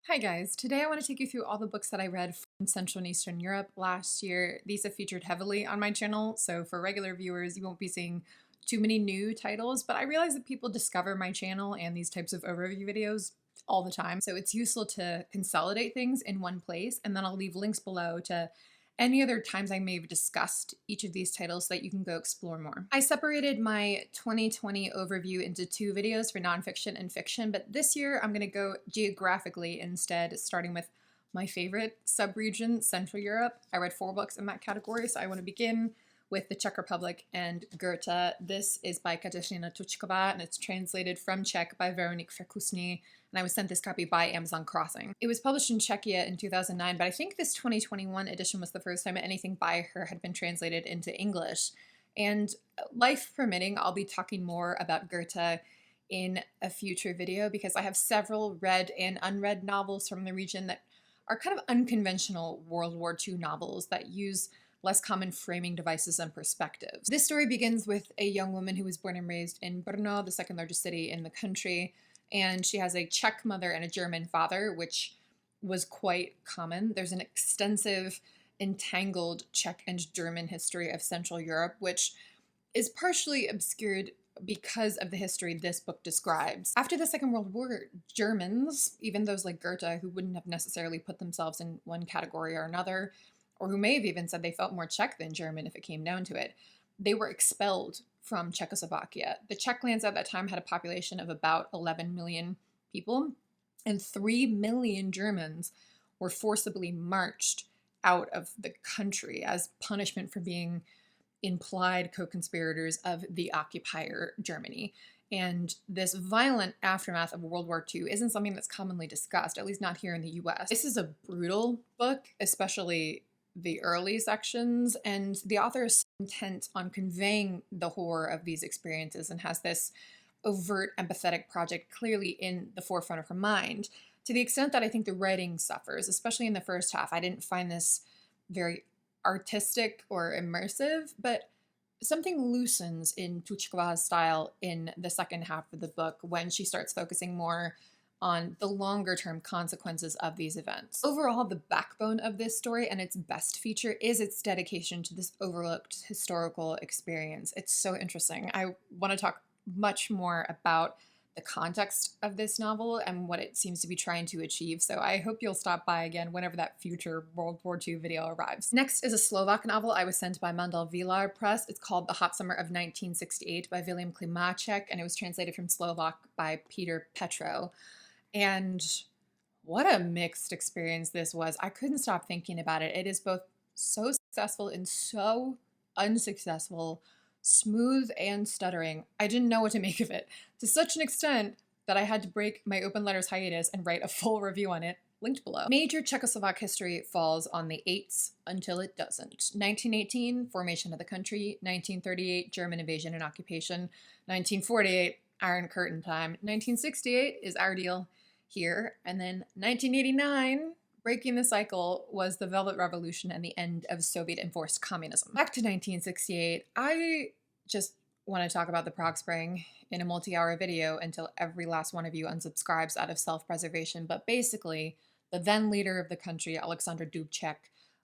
Hi guys, today I want to take you through all the books that I read from Central and Eastern Europe last year. These have featured heavily on my channel, so for regular viewers you won't be seeing too many new titles, but I realize that people discover my channel and these types of overview videos all the time, so it's useful to consolidate things in one place, and then I'll leave links below to any other times I may have discussed each of these titles so that you can go explore more. I separated my 2020 overview into two videos for nonfiction and fiction, but this year I'm going to go geographically instead, starting with my favorite subregion, Central Europe. I read 4 books in that category, so I want to begin with the Czech Republic and Gerta. This is by Kateřina Tučková, and it's translated from Czech by Véronique Firkusny, and I was sent this copy by Amazon Crossing. It was published in Czechia in 2009, but I think this 2021 edition was the first time anything by her had been translated into English. And life permitting, I'll be talking more about Gerta in a future video because I have several read and unread novels from the region that are kind of unconventional World War II novels that use less common framing devices and perspectives. This story begins with a young woman who was born and raised in Brno, the second largest city in the country, and she has a Czech mother and a German father, which was quite common. There's an extensive, entangled Czech and German history of Central Europe, which is partially obscured because of the history this book describes. After the Second World War, Germans, even those like Gerta, who wouldn't have necessarily put themselves in one category or another, or who may have even said they felt more Czech than German if it came down to it, they were expelled from Czechoslovakia. The Czech lands at that time had a population of about 11 million people, and 3 million Germans were forcibly marched out of the country as punishment for being implied co-conspirators of the occupier Germany. And this violent aftermath of World War II isn't something that's commonly discussed, at least not here in the US. This is a brutal book, especially the early sections, and the author is intent on conveying the horror of these experiences and has this overt empathetic project clearly in the forefront of her mind, to the extent that I think the writing suffers, especially in the first half. I didn't find this very artistic or immersive, but something loosens in Tučková's style in the second half of the book when she starts focusing more on the longer-term consequences of these events. Overall, the backbone of this story and its best feature is its dedication to this overlooked historical experience. It's so interesting. I want to talk much more about the context of this novel and what it seems to be trying to achieve, so I hope you'll stop by again whenever that future World War II video arrives. Next is a Slovak novel I was sent by Mandel Vilar Press. It's called The Hot Summer of 1968 by Viliam Klimáček, and it was translated from Slovak by Peter Petro. And what a mixed experience this was. I couldn't stop thinking about it. It is both so successful and so unsuccessful, smooth and stuttering. I didn't know what to make of it, to such an extent that I had to break my Open Letters hiatus and write a full review on it, linked below. Major Czechoslovak history falls on the 8s until it doesn't. 1918, formation of the country. 1938, German invasion and occupation. 1948, Iron Curtain time. 1968 is our deal here. And then 1989, breaking the cycle, was the Velvet Revolution and the end of Soviet-enforced communism. Back to 1968, I just want to talk about the Prague Spring in a multi-hour video until every last one of you unsubscribes out of self-preservation, but basically, the then leader of the country, Alexander Dubček,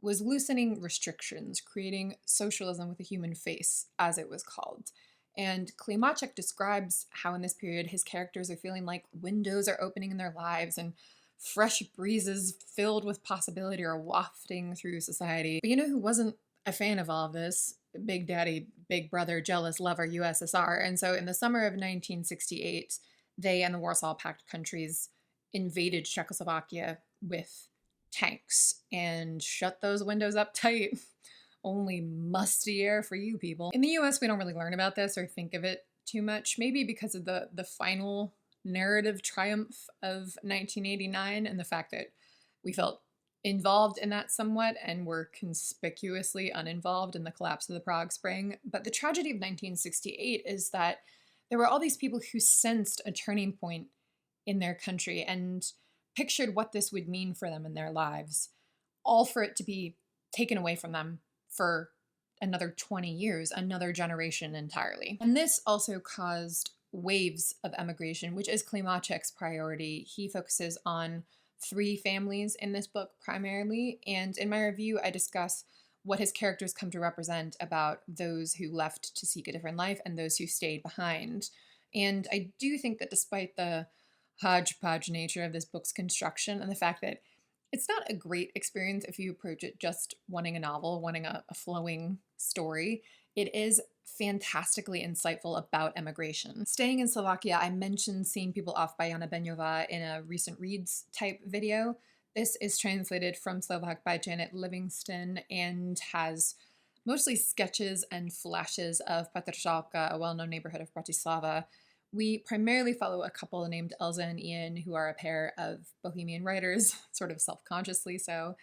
was loosening restrictions, creating socialism with a human face, as it was called. And Klimáček describes how in this period his characters are feeling like windows are opening in their lives and fresh breezes filled with possibility are wafting through society. But you know who wasn't a fan of all of this? Big Daddy, Big Brother, jealous lover, USSR. And so in the summer of 1968, they and the Warsaw Pact countries invaded Czechoslovakia with tanks and shut those windows up tight. Only musty air for you people. In the US, we don't really learn about this or think of it too much, maybe because of the final narrative triumph of 1989 and the fact that we felt involved in that somewhat and were conspicuously uninvolved in the collapse of the Prague Spring. But the tragedy of 1968 is that there were all these people who sensed a turning point in their country and pictured what this would mean for them in their lives, all for it to be taken away from them for another 20 years, another generation entirely. And this also caused waves of emigration, which is Klimáček's priority. He focuses on 3 families in this book primarily, and in my review I discuss what his characters come to represent about those who left to seek a different life and those who stayed behind. And I do think that despite the hodgepodge nature of this book's construction and the fact that it's not a great experience if you approach it just wanting a novel, wanting a flowing story, it is fantastically insightful about emigration. Staying in Slovakia, I mentioned Seeing People Off by Jana Beňová in a recent reads type video. This is translated from Slovak by Janet Livingstone and has mostly sketches and flashes of Petržalka, a well-known neighborhood of Bratislava. We primarily follow a couple named Elsa and Ian, who are a pair of bohemian writers, sort of self-consciously so,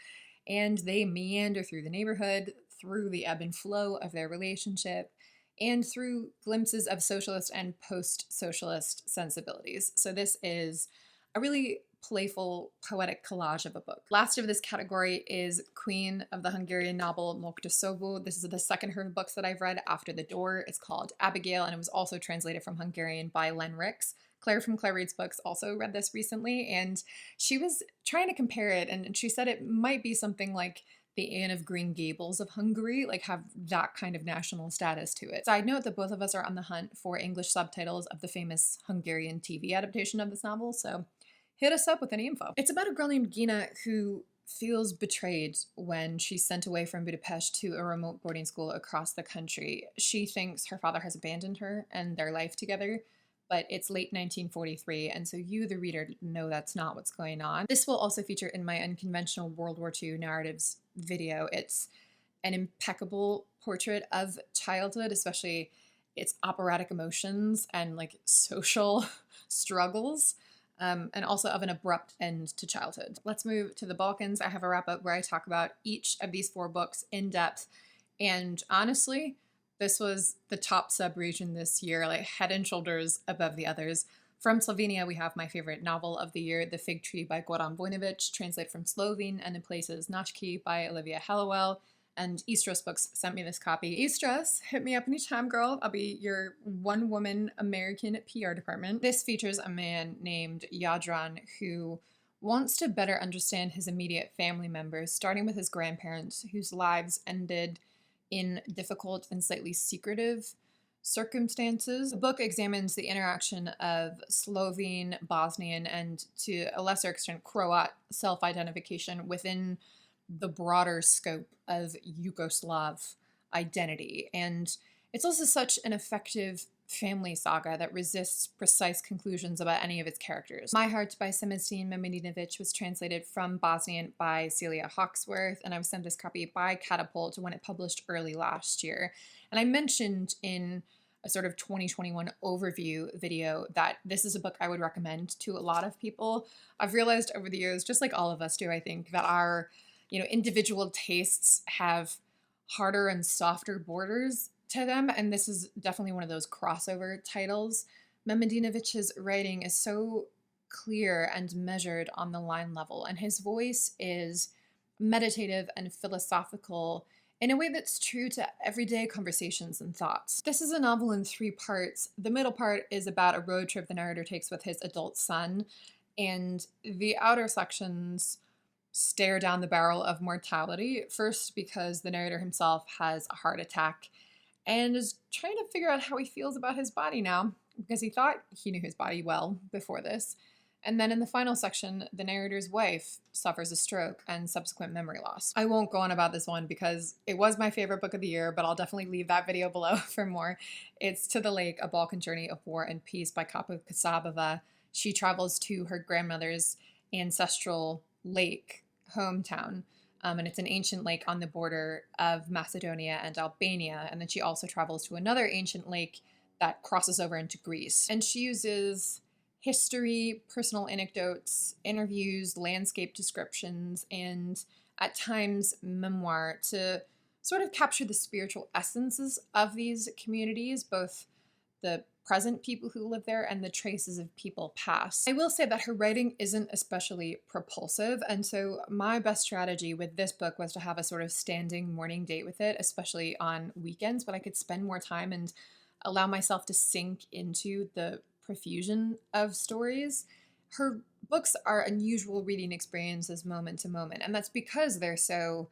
and they meander through the neighborhood, through the ebb and flow of their relationship, and through glimpses of socialist and post-socialist sensibilities. So this is a really playful, poetic collage of a book. Last of this category is Queen of the Hungarian novel Magda Szabó. This is the second of her books that I've read after The Door. It's called Abigail, and it was also translated from Hungarian by Len Rix. Claire from Claire Reads Books also read this recently, and she was trying to compare it, and she said it might be something like the Anne of Green Gables of Hungary, like have that kind of national status to it. Side note that both of us are on the hunt for English subtitles of the famous Hungarian TV adaptation of this novel, so hit us up with any info. It's about a girl named Gina who feels betrayed when she's sent away from Budapest to a remote boarding school across the country. She thinks her father has abandoned her and their life together, but it's late 1943, and so you, the reader, know that's not what's going on. This will also feature in my unconventional World War II narratives video. It's an impeccable portrait of childhood, especially its operatic emotions and like social struggles. And also of an abrupt end to childhood. Let's move to the Balkans. I have a wrap up where I talk about each of these 4 books in depth. And honestly, this was the top sub-region this year, like head and shoulders above the others. From Slovenia, we have my favorite novel of the year, The Fig Tree by Goran Vojnović, translated from Slovene and in places Naški by Olivia Hellewell. And Istros Books sent me this copy. Istros, hit me up anytime, girl. I'll be your one-woman American PR department. This features a man named Jadran who wants to better understand his immediate family members, starting with his grandparents, whose lives ended in difficult and slightly secretive circumstances. The book examines the interaction of Slovene, Bosnian, and to a lesser extent Croat self-identification within the broader scope of Yugoslav identity. And it's also such an effective family saga that resists precise conclusions about any of its characters. My Heart by Semezdin Mehmedinović was translated from Bosnian by Celia Hawkesworth, and I was sent this copy by Catapult when it published early last year. And I mentioned in a sort of 2021 overview video that this is a book I would recommend to a lot of people. I've realized over the years, just like all of us do, I think, that our individual tastes have harder and softer borders to them, and this is definitely one of those crossover titles. Mehmedinović's writing is so clear and measured on the line level, and his voice is meditative and philosophical in a way that's true to everyday conversations and thoughts. This is a novel in 3 parts. The middle part is about a road trip the narrator takes with his adult son, and the outer sections stare down the barrel of mortality, first because the narrator himself has a heart attack and is trying to figure out how he feels about his body now, because he thought he knew his body well before this. And then in the final section, the narrator's wife suffers a stroke and subsequent memory loss. I won't go on about this one because it was my favorite book of the year, but I'll definitely leave that video below for more. It's To the Lake, A Balkan Journey of War and Peace by Kapka Kassabova. She travels to her grandmother's ancestral lake hometown, and it's an ancient lake on the border of Macedonia and Albania, and then she also travels to another ancient lake that crosses over into Greece. And she uses history, personal anecdotes, interviews, landscape descriptions, and at times memoir to sort of capture the spiritual essences of these communities, both the present people who live there and the traces of people past. I will say that her writing isn't especially propulsive, and so my best strategy with this book was to have a sort of standing morning date with it, especially on weekends, but I could spend more time and allow myself to sink into the profusion of stories. her books are unusual reading experiences moment to moment, and that's because they're so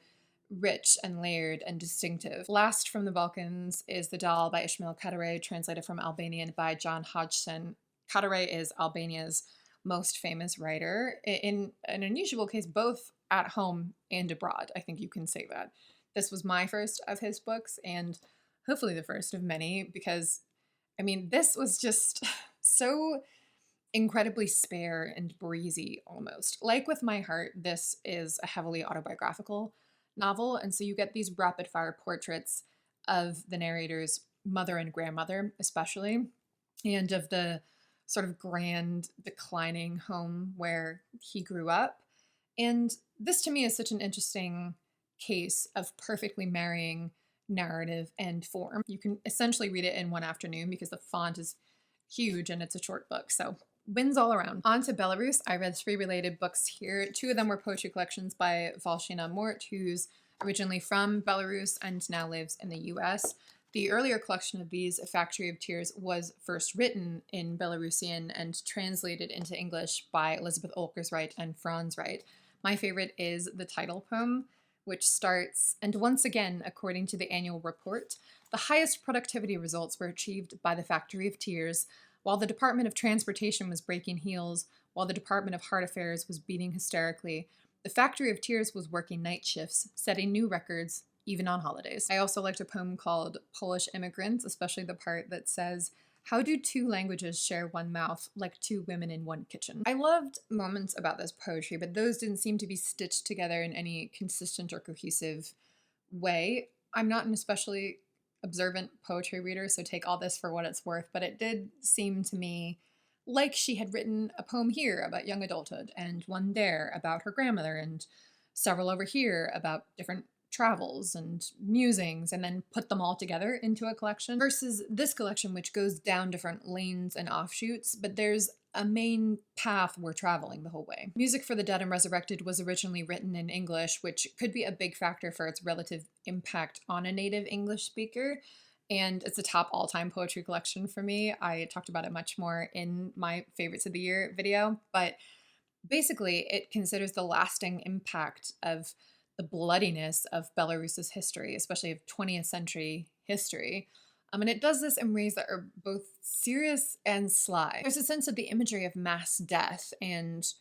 rich and layered and distinctive. Last from the Balkans is The Doll by Ismail Kadare, translated from Albanian by John Hodgson. Kadare is Albania's most famous writer, in an unusual case, both at home and abroad. I think you can say that. This was my first of his books, and hopefully the first of many, because, I mean, this was just so incredibly spare and breezy almost. Like with My Heart, this is a heavily autobiographical novel, and so you get these rapid-fire portraits of the narrator's mother and grandmother, especially, and of the sort of grand declining home where he grew up. And this to me is such an interesting case of perfectly marrying narrative and form. You can essentially read it in one afternoon because the font is huge and it's a short book, so wins all around. On to Belarus. I read 3 related books here. 2 of them were poetry collections by Valzhyna Mort, who's originally from Belarus and now lives in the US. The earlier collection of these, A Factory of Tears, was first written in Belarusian and translated into English by Elizabeth Oehlkers Wright and Franz Wright. My favorite is the title poem, which starts, "And once again, according to the annual report, the highest productivity results were achieved by the Factory of Tears, while the Department of Transportation was breaking heels, while the Department of Heart Affairs was beating hysterically, the Factory of Tears was working night shifts, setting new records, even on holidays." I also liked a poem called Polish Immigrants, especially the part that says, "How do 2 languages share one mouth, like 2 women in one kitchen?" I loved moments about this poetry, but those didn't seem to be stitched together in any consistent or cohesive way. I'm not an especially observant poetry reader, so take all this for what it's worth, but it did seem to me like she had written a poem here about young adulthood, and one there about her grandmother, and several over here about different travels and musings, and then put them all together into a collection, versus this collection, which goes down different lanes and offshoots, but there's a main path we're traveling the whole way. Music for the Dead and Resurrected was originally written in English, which could be a big factor for its relative impact on a native English speaker, and it's a top all-time poetry collection for me. I talked about it much more in my Favorites of the Year video, but basically it considers the lasting impact of the bloodiness of Belarus's history, especially of 20th century history. And it does this in ways that are both serious and sly. There's a sense of the imagery of mass death and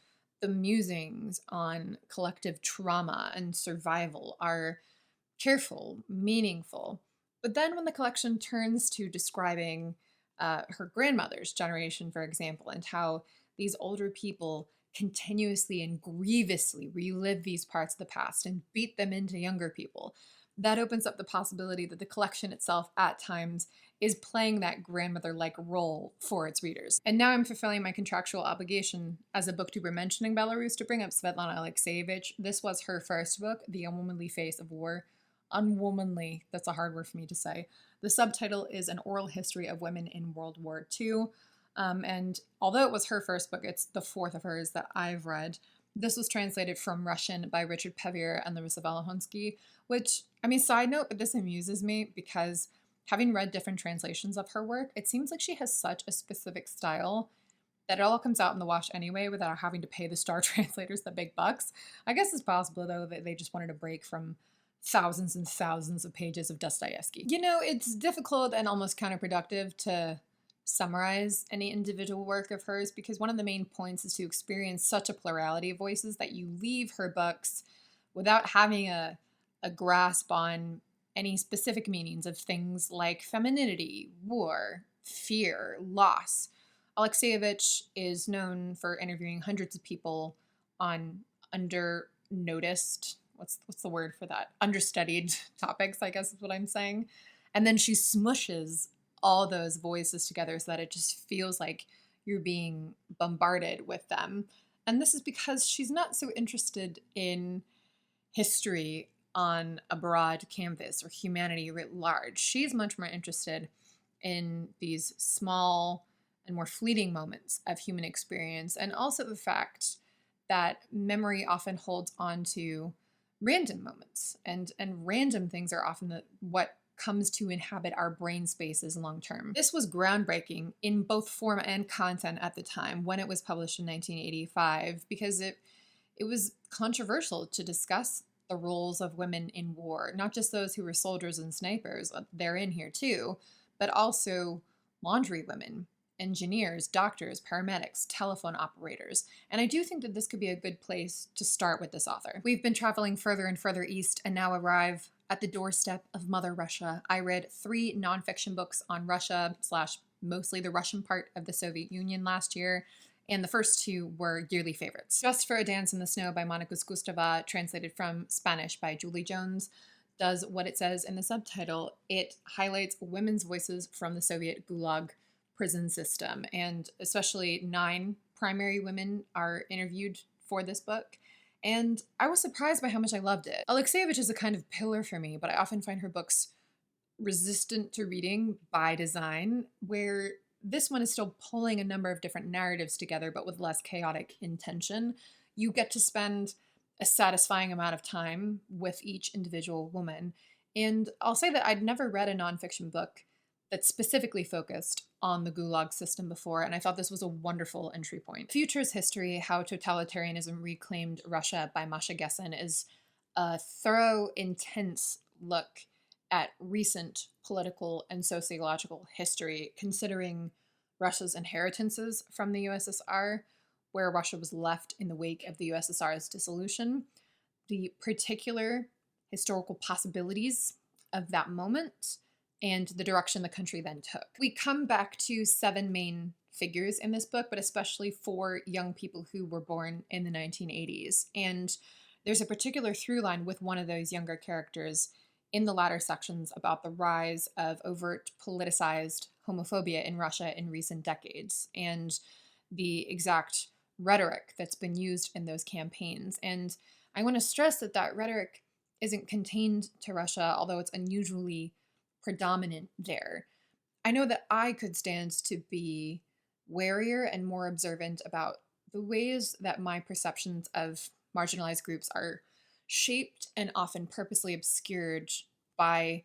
the musings on collective trauma and survival are careful, meaningful. But then when the collection turns to describing her grandmother's generation, for example, and how these older people continuously and grievously relive these parts of the past and beat them into younger people, that opens up the possibility that the collection itself at times is playing that grandmother-like role for its readers. And now I'm fulfilling my contractual obligation as a booktuber mentioning Belarus to bring up Svetlana Alexievich. This was her first book, The Unwomanly Face of War. Unwomanly, that's a hard word for me to say. The subtitle is An Oral History of Women in World War II. And although it was her first book, it's the 4th of hers that I've read. This was translated from Russian by Richard Pevier and Larissa Valahonsky, which, I mean, side note, but this amuses me because having read different translations of her work, it seems like she has such a specific style that it all comes out in the wash anyway without having to pay the star translators the big bucks. I guess it's possible, though, that they just wanted a break from thousands and thousands of pages of Dostoevsky. You know, it's difficult and almost counterproductive to summarize any individual work of hers because one of the main points is to experience such a plurality of voices that you leave her books without having a grasp on any specific meanings of things like femininity, war, fear, loss. Alexievich is known for interviewing hundreds of people on under-noticed, what's the word for that? Understudied topics, I guess is what I'm saying. And then she smushes all those voices together so that it just feels like you're being bombarded with them. And this is because she's not so interested in history on a broad canvas or humanity writ large. She's much more interested in these small and more fleeting moments of human experience, and also the fact that memory often holds on to random moments, and random things are often what comes to inhabit our brain spaces long term. This was groundbreaking in both form and content at the time when it was published in 1985, because it was controversial to discuss the roles of women in war, not just those who were soldiers and snipers, they're in here too, but also laundry women, engineers, doctors, paramedics, telephone operators. And I do think that this could be a good place to start with this author. We've been traveling further and further east and now arrive at the doorstep of Mother Russia. I read 3 nonfiction books on Russia / mostly the Russian part of the Soviet Union last year, and the first 2 were yearly favorites. Just for a Dance in the Snow by Monica Skustova, translated from Spanish by Julie Jones, does what it says in the subtitle. It highlights women's voices from the Soviet Gulag prison system, and especially 9 primary women are interviewed for this book, and I was surprised by how much I loved it. Alexievich is a kind of pillar for me, but I often find her books resistant to reading by design, where this one is still pulling a number of different narratives together, but with less chaotic intention. You get to spend a satisfying amount of time with each individual woman, and I'll say that I'd never read a nonfiction book that specifically focused on the Gulag system before, and I thought this was a wonderful entry point. Future's History: How Totalitarianism Reclaimed Russia by Masha Gessen is a thorough, intense look at recent political and sociological history, considering Russia's inheritances from the USSR, where Russia was left in the wake of the USSR's dissolution, the particular historical possibilities of that moment, and the direction the country then took. We come back to 7 main figures in this book, but especially 4 young people who were born in the 1980s. And there's a particular through line with one of those younger characters in the latter sections about the rise of overt politicized homophobia in Russia in recent decades, and the exact rhetoric that's been used in those campaigns. And I want to stress that that rhetoric isn't contained to Russia, although it's unusually predominant there. I know that I could stand to be warier and more observant about the ways that my perceptions of marginalized groups are shaped and often purposely obscured by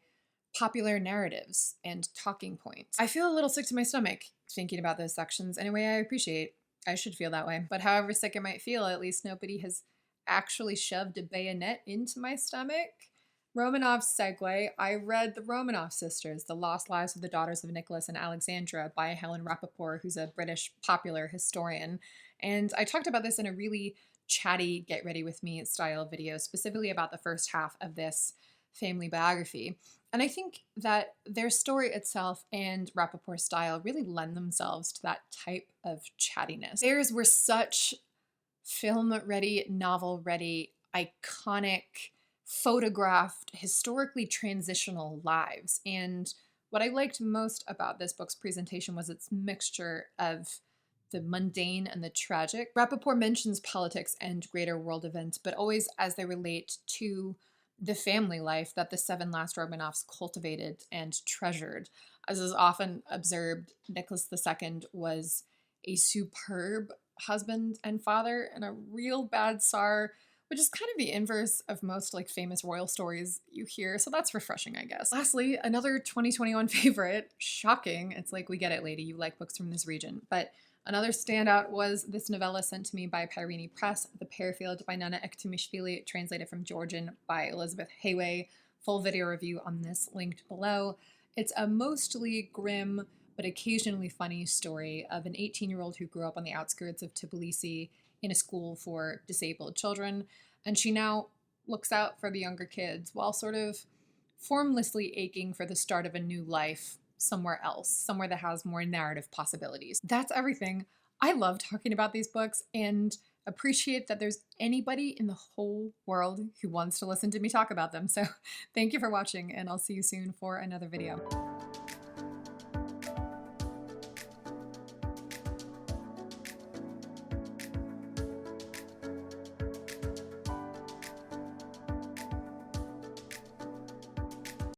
popular narratives and talking points. I feel a little sick to my stomach thinking about those sections in a way I appreciate. I should feel that way. But however sick it might feel, at least nobody has actually shoved a bayonet into my stomach. Romanov's segue. I read The Romanov Sisters, The Lost Lives of the Daughters of Nicholas and Alexandra by Helen Rappaport, who's a British popular historian. And I talked about this in a really chatty Get Ready With Me style video, specifically about the first half of this family biography. And I think that their story itself and Rappaport's style really lend themselves to that type of chattiness. Theirs were such film-ready, novel-ready, iconic, photographed, historically transitional lives. And what I liked most about this book's presentation was its mixture of the mundane and the tragic. Rappaport mentions politics and greater world events, but always as they relate to the family life that the 7 last Romanovs cultivated and treasured. As is often observed, Nicholas II was a superb husband and father and a real bad Tsar, which is kind of the inverse of most famous royal stories you hear, so that's refreshing, I guess. Lastly, another 2021 favorite. Shocking. It's like, we get it, lady, you like books from this region. But another standout was this novella sent to me by Pairini Press, The Pearfield by Nana Ektimishvili, translated from Georgian by Elizabeth Hayway. Full video review on this linked below. It's a mostly grim but occasionally funny story of an 18-year-old who grew up on the outskirts of Tbilisi in a school for disabled children, and she now looks out for the younger kids while sort of formlessly aching for the start of a new life somewhere else, somewhere that has more narrative possibilities. That's everything. I love talking about these books and appreciate that there's anybody in the whole world who wants to listen to me talk about them. So thank you for watching, and I'll see you soon for another video.